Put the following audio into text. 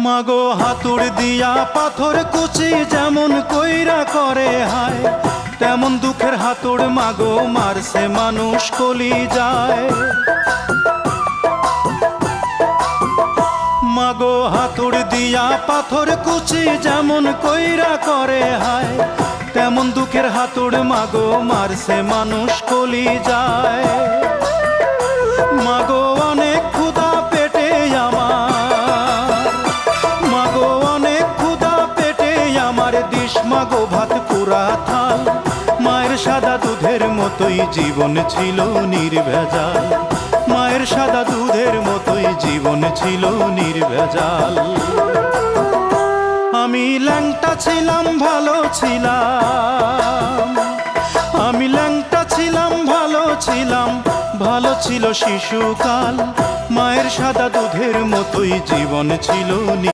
মাগো হাতুড় দিয়া পাথর কুচি যেমন কইরা করে হায়, তেমন দুঃখের হাতুড় মাগো মারছে মানুষ কলি যায়। মাগো হাতুড় দিয়া পাথর কুচি যেমন কইরা করে হায়, তেমন দুঃখের হাতুড় মাগো মারছে মানুষ কলি যায়। মাগো অনেক ক্ষুধা পেটে আমার, মাগো অনেক ক্ষুধা পেটে আমার, দিস মাগো ভাত পুরা থাল। মায়ের সাদা দুধের মতোই জীবন ছিল নির্ভেজাল, মায়ের সাদা দুধের মতোই জীবন ছিল নির্ভেজাল। আমি ল্যাংটা ছিলাম ভালো ছিলাম, আমি ল্যাংটা ছিলাম ভালো ছিলাম, ভালো ছিল শিশুকাল। মায়ের সাদা দুধের মতোই জীবন ছিল।